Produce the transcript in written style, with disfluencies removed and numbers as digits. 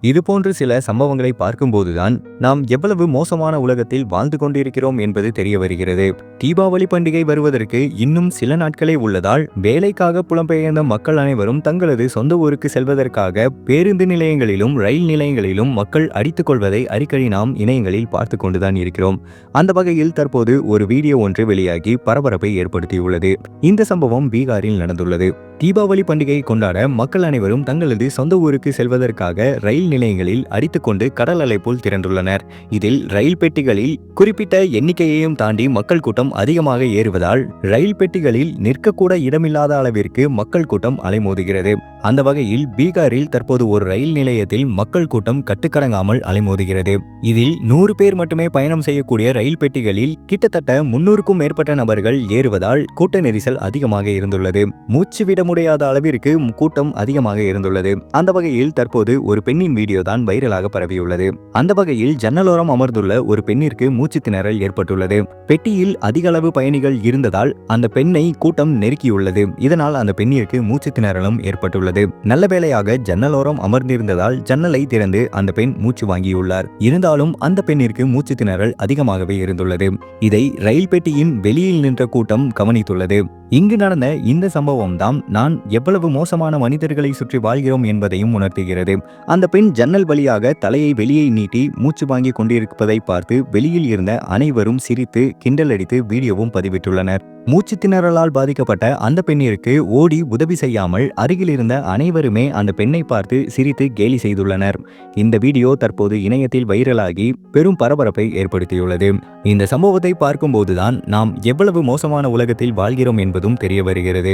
இதுபோன்று சில சம்பவங்களை பார்க்கும்போதுதான் நாம் எவ்வளவு மோசமான உலகத்தில் வாழ்ந்து கொண்டிருக்கிறோம் என்பது தெரிய வருகிறது. தீபாவளி பண்டிகை வருவதற்கு இன்னும் சில நாட்களே உள்ளதால் வேலைக்காக புலம்பெயர்ந்த மக்கள் அனைவரும் தங்களது சொந்த ஊருக்கு செல்வதற்காக பேருந்து நிலையங்களிலும் ரயில் நிலையங்களிலும் மக்கள் அடித்துக் கொள்வதை அடிக்கடி நாம் இணையங்களில் பார்த்து கொண்டுதான் இருக்கிறோம். அந்த வகையில் தற்போது ஒரு வீடியோ ஒன்று வெளியாகி பரபரப்பை ஏற்படுத்தியுள்ளது. இந்த சம்பவம் பீகாரில் நடந்துள்ளது. தீபாவளி பண்டிகையை கொண்டாட மக்கள் அனைவரும் தங்களது சொந்த ஊருக்கு செல்வதற்காக ரயில் நிலையங்களில் அடித்துக்கொண்டு கடல் அலை போல் திரண்டுள்ளனர். இதில் ரயில் பெட்டிகளில் குறிப்பிட்ட எண்ணிக்கையையும் தாண்டி மக்கள் கூட்டம் அதிகமாக ஏறுவதால் ரயில் பெட்டிகளில் நிற்கக்கூட இடமில்லாத அளவிற்கு மக்கள் கூட்டம் அலைமோதுகிறது. அந்த வகையில் பீகாரில் தற்போது ஒரு ரயில் நிலையத்தில் மக்கள் கூட்டம் கட்டுக்கடங்காமல் அலைமோதுகிறது. இதில் 100 பேர் மட்டுமே பயணம் செய்யக்கூடிய ரயில் பெட்டிகளில் கிட்டத்தட்ட 300க்கும் மேற்பட்ட நபர்கள் ஏறுவதால் கூட்ட நெரிசல் அதிகமாக இருந்துள்ளது. மூச்சு விட முடியாத அளவிற்கு கூட்டம் அதிகமாக இருந்துள்ளது. அந்த வகையில் தற்போது ஒரு பெண்ணின் வீடியோ தான் வைரலாக பரவியுள்ளது. அந்த வகையில் ஜன்னலோரம் அமர்ந்துள்ள ஒரு பெண்ணிற்கு மூச்சு திணறல் ஏற்பட்டுள்ளது. பெட்டியில் அதிக அளவு பயணிகள் இருந்ததால் அந்த பெண்ணை கூட்டம் நெருக்கியுள்ளது. இதனால் அந்த பெண்ணிற்கு மூச்சு திணறலும் ஏற்பட்டுள்ளது. நல்ல வேளையாக ஜன்னலோரம் அமர்ந்திருந்ததால் ஜன்னலை திறந்து அந்த பெண் மூச்சு வாங்கியுள்ளார். இருந்தாலும் அந்த பெண்ணிற்கு மூச்சு திணறல் அதிகமாகவே இருந்துள்ளது. இதை ரயில் பெட்டியின் வெளியில் நின்ற கூட்டம் கவனித்துள்ளது. இங்கு நடந்த இந்த சம்பவம் தான் நான் எவ்வளவு மோசமான மனிதர்களை சுற்றி வாழ்கிறோம் என்பதையும் உணர்த்துகிறது. அந்த பெண் ஜன்னல் வழியாக தலையை வெளியே நீட்டி மூச்சு வாங்கி கொண்டிருப்பதை பார்த்து வெளியில் இருந்த அனைவரும் சிரித்து கிண்டல் அடித்து வீடியோவும் பதிவிட்டுள்ளனர். மூச்சு திணறலால் பாதிக்கப்பட்ட அந்த பெண்ணிற்கு ஓடி உதவி செய்யாமல் அருகில் இருந்த அனைவருமே அந்த பெண்ணை பார்த்து சிரித்து கேலி செய்துள்ளனர். இந்த வீடியோ தற்போது இணையத்தில் வைரலாகி பெரும் பரபரப்பை ஏற்படுத்தியுள்ளது. இந்த சம்பவத்தை பார்க்கும்போதுதான் நாம் எவ்வளவு மோசமான உலகத்தில் வாழ்கிறோம் என்பதும் தெரிய வருகிறது.